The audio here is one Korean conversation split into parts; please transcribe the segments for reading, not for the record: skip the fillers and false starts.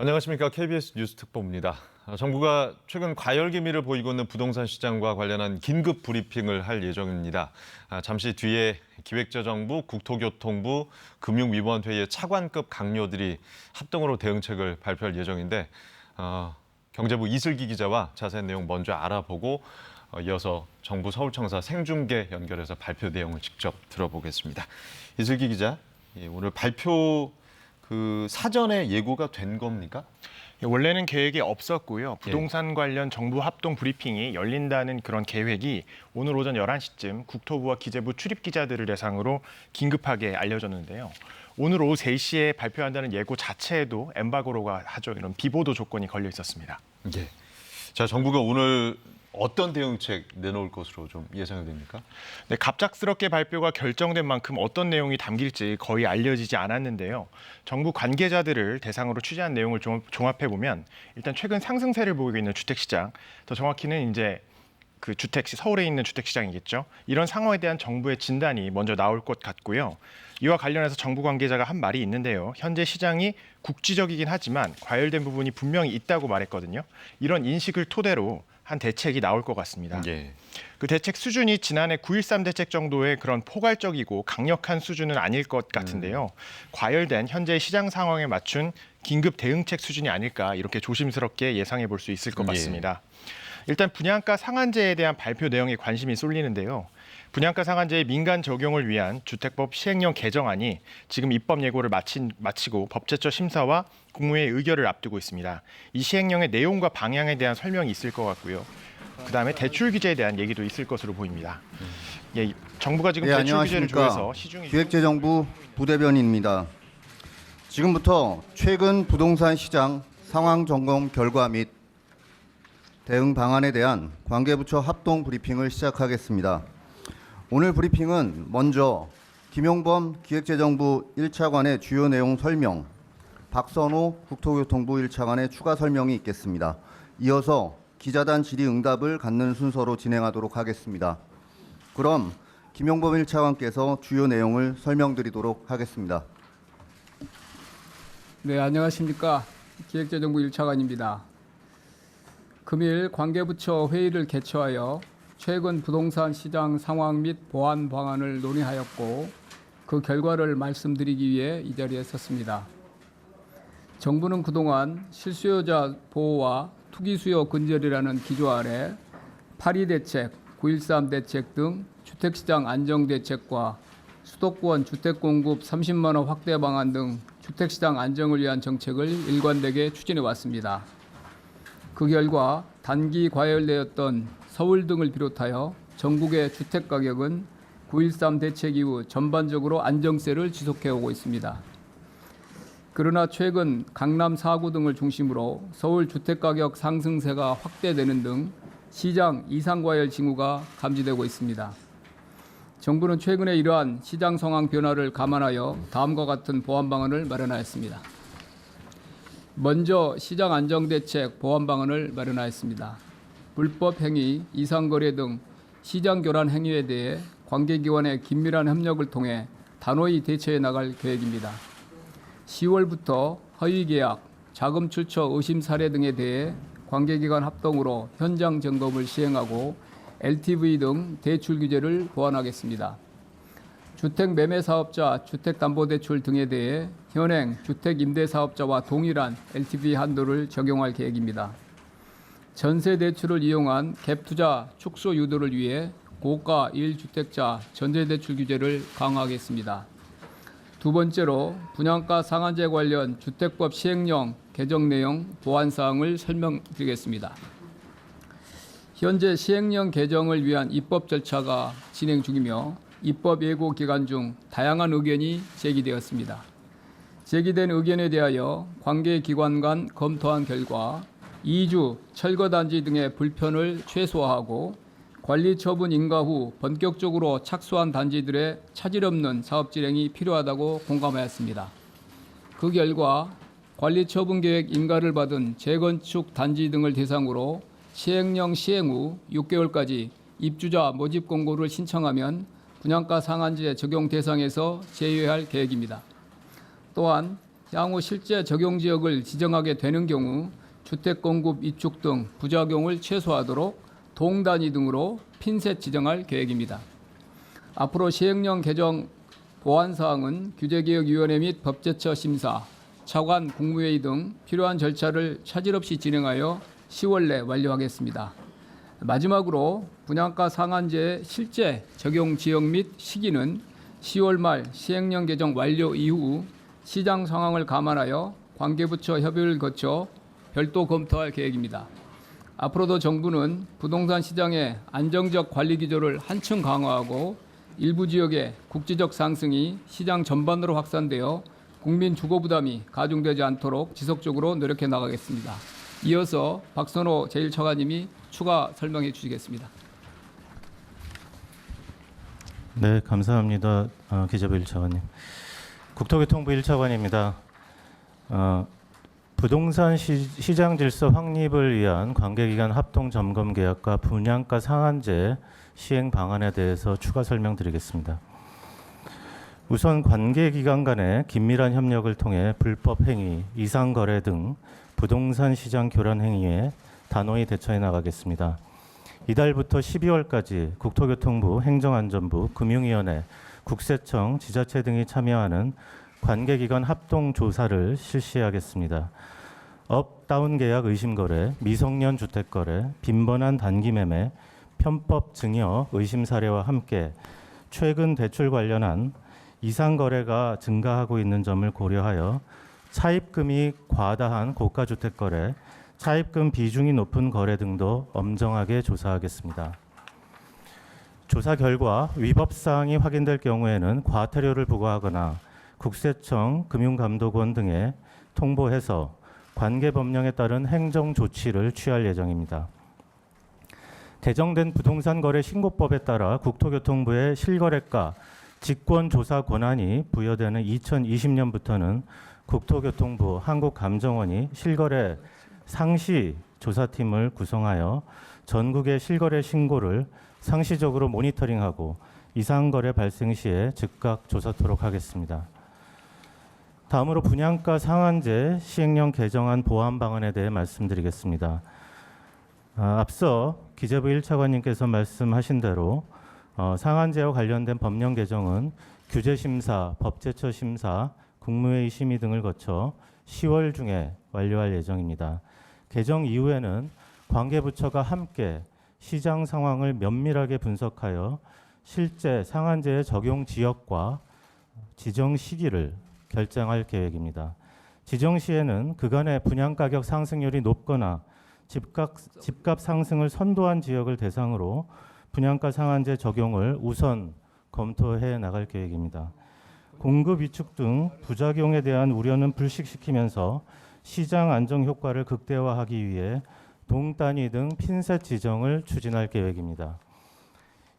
안녕하십니까. KBS 뉴스 특보입니다. 정부가 최근 과열 기미를 보이고 있는 부동산 시장과 관련한 긴급 브리핑을 할 예정입니다. 잠시 뒤에 기획재정부, 국토교통부, 금융위원회의 차관급 강료들이 합동으로 대응책을 발표할 예정인데 경제부 이슬기 기자와 자세한 내용 먼저 알아보고 이어서 정부 서울청사 생중계 연결해서 발표 내용을 직접 들어보겠습니다. 이슬기 기자, 오늘 발표 사전에 예고가 된 겁니까? 원래는 계획이 없었고요. 부동산 관련 정부 합동 브리핑이 열린다는 그런 계획이 오늘 오전 11시쯤 국토부와 기재부 출입 기자들을 대상으로 긴급하게 알려졌는데요. 오늘 오후 3시에 발표한다는 예고 자체에도 엠바고로가 하죠. 이런 비보도 조건이 걸려 있었습니다. 예. 자, 정부가 오늘 어떤 대응책 내놓을 것으로 좀 예상이 됩니까? 네, 갑작스럽게 발표가 결정된 만큼 어떤 내용이 담길지 거의 알려지지 않았는데요. 정부 관계자들을 대상으로 취재한 내용을 종합해보면 일단 최근 상승세를 보이고 있는 주택시장, 더 정확히는 이제 서울에 있는 주택시장이겠죠. 이런 상황에 대한 정부의 진단이 먼저 나올 것 같고요. 이와 관련해서 정부 관계자가 한 말이 있는데요. 현재 시장이 국지적이긴 하지만 과열된 부분이 분명히 있다고 말했거든요. 이런 인식을 토대로 한 대책이 나올 것 같습니다. 예. 그 대책 수준이 지난해 9.13 대책 정도의 그런 포괄적이고 강력한 수준은 아닐 것 같은데요. 과열된 현재 시장 상황에 맞춘 긴급 대응책 수준이 아닐까 이렇게 조심스럽게 예상해 볼 수 있을 것 같습니다. 일단 분양가 상한제에 대한 발표 내용에 관심이 쏠리는데요. 분양가 상한제의 민간 적용을 위한 주택법 시행령 개정안이 지금 입법 예고를 마치고 법제처 심사와 국무회의 의결을 앞두고 있습니다. 이 시행령의 내용과 방향에 대한 설명이 있을 것 같고요. 그다음에 대출 규제에 대한 얘기도 있을 것으로 보입니다. 정부가 지금 대출 규제를 조여서 시중에 기획재정부 부대변인입니다. 지금부터 최근 부동산 시장 상황 점검 결과 및 대응 방안에 대한 관계부처 합동 브리핑을 시작하겠습니다. 오늘 브리핑은 먼저 김용범 기획재정부 1차관의 주요 내용 설명, 박선호 국토교통부 1차관의 추가 설명이 있겠습니다. 이어서 기자단 질의응답을 갖는 순서로 진행하도록 하겠습니다. 그럼 김용범 1차관께서 주요 내용을 설명드리도록 하겠습니다. 네, 안녕하십니까. 기획재정부 1차관입니다. 금일 관계부처 회의를 개최하여 최근 부동산 시장 상황 및 보완 방안을 논의하였고 그 결과를 말씀드리기 위해 이 자리에 섰습니다. 정부는 그동안 실수요자 보호와 투기 수요 근절이라는 기조 아래 8.2 대책, 9.13 대책 등 주택시장 안정 대책과 수도권 주택 공급 30만 호 확대 방안 등 주택시장 안정을 위한 정책을 일관되게 추진해 왔습니다. 그 결과 단기 과열되었던 서울 등을 비롯하여 전국의 주택가격은 9.13 대책 이후 전반적으로 안정세를 지속해오고 있습니다. 그러나 최근 강남 4구 등을 중심으로 서울 주택가격 상승세가 확대되는 등 시장 이상과열 징후가 감지되고 있습니다. 정부는 최근에 이러한 시장 상황 변화를 감안하여 다음과 같은 보완 방안을 마련하였습니다. 먼저 시장 안정대책 보완 방안을 마련하였습니다. 불법 행위, 이상거래 등 시장 교란 행위에 대해 관계기관의 긴밀한 협력을 통해 단호히 대처해 나갈 계획입니다. 10월부터 허위 계약, 자금 출처 의심 사례 등에 대해 관계기관 합동으로 현장 점검을 시행하고 LTV 등 대출 규제를 보완하겠습니다. 주택매매사업자, 주택담보대출 등에 대해 현행 주택임대사업자와 동일한 LTV 한도를 적용할 계획입니다. 전세대출을 이용한 갭투자 축소 유도를 위해 고가 1주택자 전세대출 규제를 강화하겠습니다. 두 번째로 분양가 상한제 관련 주택법 시행령 개정 내용 보완 사항을 설명드리겠습니다. 현재 시행령 개정을 위한 입법 절차가 진행 중이며 입법 예고 기간 중 다양한 의견이 제기되었습니다. 제기된 의견에 대하여 관계기관 간 검토한 결과 이주, 철거단지 등의 불편을 최소화하고 관리 처분 인가 후 본격적으로 착수한 단지들의 차질 없는 사업 진행이 필요하다고 공감하였습니다. 그 결과 관리 처분 계획 인가를 받은 재건축 단지 등을 대상으로 시행령 시행 후 6개월까지 입주자 모집 공고를 신청하면 분양가 상한제 적용 대상에서 제외할 계획입니다. 또한 향후 실제 적용 지역을 지정하게 되는 경우 주택 공급 위축 등 부작용을 최소화하도록 동단위 등으로 핀셋 지정할 계획입니다. 앞으로 시행령 개정 보완 사항은 규제개혁위원회 및 법제처 심사, 차관 국무회의 등 필요한 절차를 차질 없이 진행하여 10월 내 완료하겠습니다. 마지막으로 분양가 상한제 실제 적용 지역 및 시기는 10월 말 시행령 개정 완료 이후 시장 상황을 감안하여 관계부처 협의를 거쳐 별도 검토할 계획입니다. 앞으로도 정부는 부동산 시장의 안정적 관리 기조를 한층 강화하고 일부 지역의 국지적 상승이 시장 전반으로 확산되어 국민 주거 부담이 가중되지 않도록 지속적으로 노력해 나가겠습니다. 이어서 박선호 제1차관님이 추가 설명해 주시겠습니다. 네, 감사합니다. 기재부 1차관님. 국토교통부 1차관입니다. 부동산 시장 질서 확립을 위한 관계기관 합동 점검 계약과 분양가 상한제 시행 방안에 대해서 추가 설명드리겠습니다. 우선 관계기관 간의 긴밀한 협력을 통해 불법 행위, 이상 거래 등 부동산 시장 교란 행위에 단호히 대처해 나가겠습니다. 이달부터 12월까지 국토교통부, 행정안전부, 금융위원회, 국세청, 지자체 등이 참여하는 관계기관 합동 조사를 실시하겠습니다. 업다운 계약 의심 거래, 미성년 주택 거래, 빈번한 단기 매매, 편법 증여 의심 사례와 함께 최근 대출 관련한 이상 거래가 증가하고 있는 점을 고려하여 차입금이 과다한 고가 주택 거래, 차입금 비중이 높은 거래 등도 엄정하게 조사하겠습니다. 조사 결과 위법 사항이 확인될 경우에는 과태료를 부과하거나 국세청, 금융감독원 등에 통보해서 관계 법령에 따른 행정 조치를 취할 예정입니다. 개정된 부동산 거래 신고법에 따라 국토교통부의 실거래가 직권 조사 권한이 부여되는 2020년부터는 국토교통부, 한국감정원이 실거래 상시 조사팀을 구성하여 전국의 실거래 신고를 상시적으로 모니터링하고 이상 거래 발생 시에 즉각 조사토록 하겠습니다. 다음으로 분양가 상한제 시행령 개정안 보완 방안에 대해 말씀드리겠습니다. 앞서 기재부 1차관님께서 말씀하신 대로 상한제와 관련된 법령 개정은 규제심사, 법제처 심사, 국무회의 심의 등을 거쳐 10월 중에 완료할 예정입니다. 개정 이후에는 관계부처가 함께 시장 상황을 면밀하게 분석하여 실제 상한제의 적용 지역과 지정 시기를 결정할 계획입니다. 지정 시에는 그간의 분양가격 상승률이 높거나 집값 상승을 선도한 지역을 대상으로 분양가 상한제 적용을 우선 검토해 나갈 계획입니다. 공급 위축 등 부작용에 대한 우려는 불식시키면서 시장 안정 효과를 극대화하기 위해 동단위 등 핀셋 지정을 추진할 계획입니다.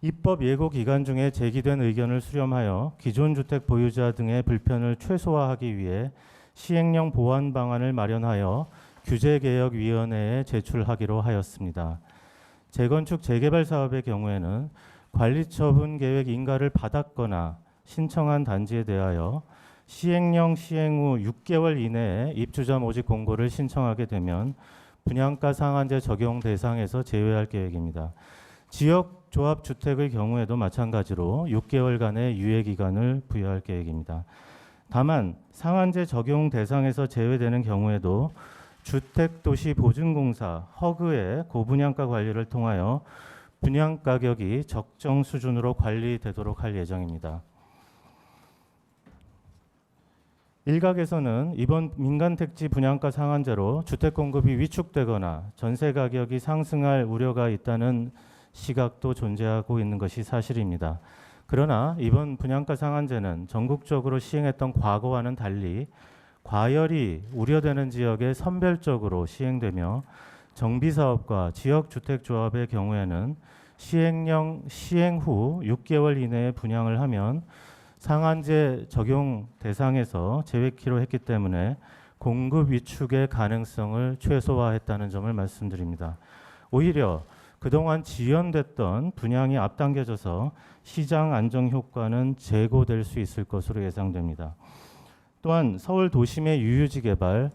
입법 예고 기간 중에 제기된 의견을 수렴하여 기존 주택 보유자 등의 불편을 최소화하기 위해 시행령 보완 방안을 마련하여 규제개혁위원회에 제출하기로 하였습니다. 재건축 재개발 사업의 경우에는 관리처분 계획 인가를 받았거나 신청한 단지에 대하여 시행령 시행 후 6개월 이내에 입주자 모집 공고를 신청하게 되면 분양가 상한제 적용 대상에서 제외할 계획입니다. 지역 조합 주택의 경우에도 마찬가지로 6개월간의 유예 기간을 부여할 계획입니다. 다만 상한제 적용 대상에서 제외되는 경우에도 주택도시보증공사 허그의 고분양가 관리를 통하여 분양 가격이 적정 수준으로 관리되도록 할 예정입니다. 일각에서는 이번 민간택지 분양가 상한제로 주택 공급이 위축되거나 전세 가격이 상승할 우려가 있다는 시각도 존재하고 있는 것이 사실입니다. 그러나 이번 분양가 상한제는 전국적으로 시행했던 과거와는 달리 과열이 우려되는 지역에 선별적으로 시행되며 정비사업과 지역주택조합의 경우에는 시행령 시행 후 6개월 이내에 분양을 하면 상한제 적용 대상에서 제외키로 했기 때문에 공급 위축의 가능성을 최소화했다는 점을 말씀드립니다. 오히려 그동안 지연됐던 분양이 앞당겨져서 시장 안정 효과는 제고될 수 있을 것으로 예상됩니다. 또한 서울 도심의 유유지 개발,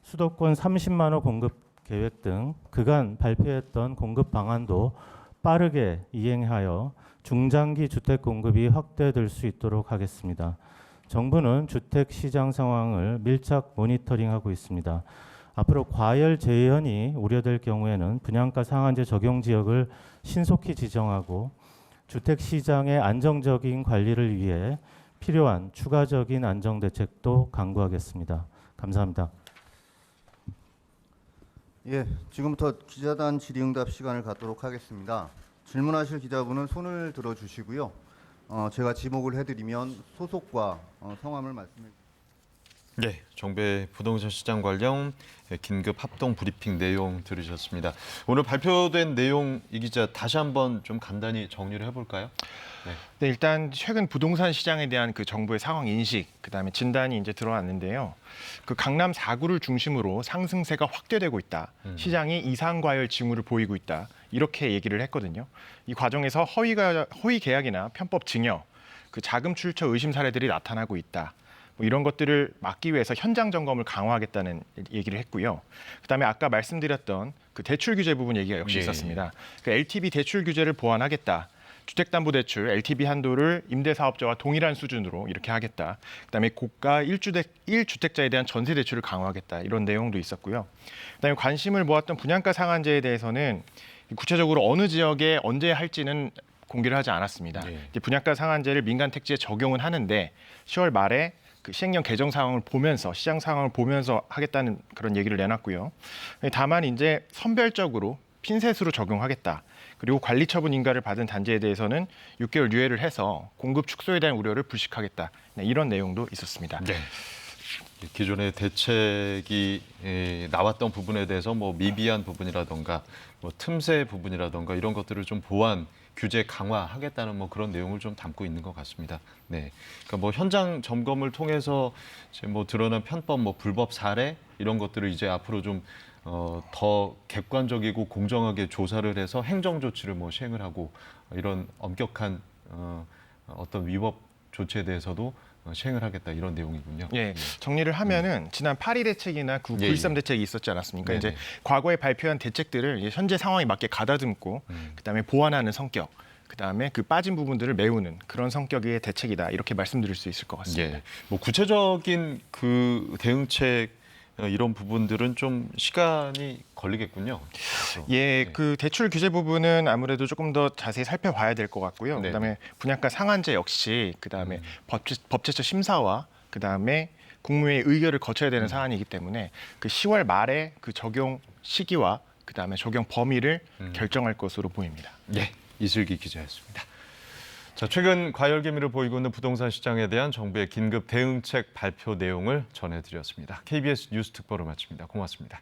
수도권 30만 호 공급 계획 등 그간 발표했던 공급 방안도 빠르게 이행하여 중장기 주택 공급이 확대될 수 있도록 하겠습니다. 정부는 주택 시장 상황을 밀착 모니터링하고 있습니다. 앞으로 과열 재현이 우려될 경우에는 분양가 상한제 적용 지역을 신속히 지정하고 주택 시장의 안정적인 관리를 위해 필요한 추가적인 안정 대책도 강구하겠습니다. 감사합니다. 예, 지금부터 기자단 질의응답 시간을 갖도록 하겠습니다. 질문하실 기자분은 손을 들어주시고요. 제가 지목을 해드리면 소속과 성함을 말씀해 주시기 네, 정부의 부동산 시장 관련 긴급 합동 브리핑 내용 들으셨습니다. 오늘 발표된 내용 이 기자 다시 한번 좀 간단히 정리를 해볼까요? 네, 일단 최근 부동산 시장에 대한 그 정부의 상황 인식, 그다음에 진단이 이제 들어왔는데요. 그 강남 4구를 중심으로 상승세가 확대되고 있다. 시장이 이상 과열 징후를 보이고 있다. 이렇게 얘기를 했거든요. 이 과정에서 허위 계약이나 편법 증여, 그 자금 출처 의심 사례들이 나타나고 있다. 뭐 이런 것들을 막기 위해서 현장 점검을 강화하겠다는 얘기를 했고요. 그다음에 아까 말씀드렸던 그 대출 규제 부분 얘기가 역시 있었습니다. 그 LTV 대출 규제를 보완하겠다. 주택담보대출 LTV 한도를 임대사업자와 동일한 수준으로 이렇게 하겠다. 그다음에 고가 1주택자에 대한 전세 대출을 강화하겠다. 이런 내용도 있었고요. 그다음에 관심을 모았던 분양가 상한제에 대해서는 구체적으로 어느 지역에 언제 할지는 공개를 하지 않았습니다. 이제 분양가 상한제를 민간 택지에 적용은 하는데 10월 말에 그 시행령 개정 상황을 보면서 시장 상황을 보면서 하겠다는 그런 얘기를 내놨고요. 다만 이제 선별적으로 핀셋으로 적용하겠다. 그리고 관리 처분 인가를 받은 단지에 대해서는 6개월 유예를 해서 공급 축소에 대한 우려를 불식하겠다. 네, 이런 내용도 있었습니다. 네. 기존의 대책이 나왔던 부분에 대해서 뭐 미비한 부분이라던가 뭐 틈새 부분이라던가 이런 것들을 좀 보완 규제 강화하겠다는 뭐 그런 내용을 좀 담고 있는 것 같습니다. 네, 그러니까 뭐 현장 점검을 통해서 이제 뭐 드러난 편법, 뭐 불법 사례 이런 것들을 이제 앞으로 좀 더 객관적이고 공정하게 조사를 해서 행정 조치를 뭐 시행을 하고 이런 엄격한 어떤 위법 조치에 대해서도 시행을 하겠다 이런 내용이군요. 예, 정리를 하면은 지난 8.2 대책이나 9.13 대책이 있었지 않았습니까? 네네. 이제 과거에 발표한 대책들을 이제 현재 상황에 맞게 가다듬고 그다음에 보완하는 성격, 그다음에 그 빠진 부분들을 메우는 그런 성격의 대책이다. 이렇게 말씀드릴 수 있을 것 같습니다. 예, 뭐 구체적인 그 대응책 이런 부분들은 좀 시간이 걸리겠군요. 예, 그 대출 규제 부분은 아무래도 조금 더 자세히 살펴봐야 될 것 같고요. 네네. 그다음에 분양가 상한제 역시 그다음에 법제처 심사와 그다음에 국무회의 의결을 거쳐야 되는 사안이기 때문에 그 10월 말에 그 적용 시기와 그다음에 적용 범위를 결정할 것으로 보입니다. 예, 이슬기 기자였습니다. 자, 최근 과열 기미를 보이고 있는 부동산 시장에 대한 정부의 긴급 대응책 발표 내용을 전해드렸습니다. KBS 뉴스 특보를 마칩니다. 고맙습니다.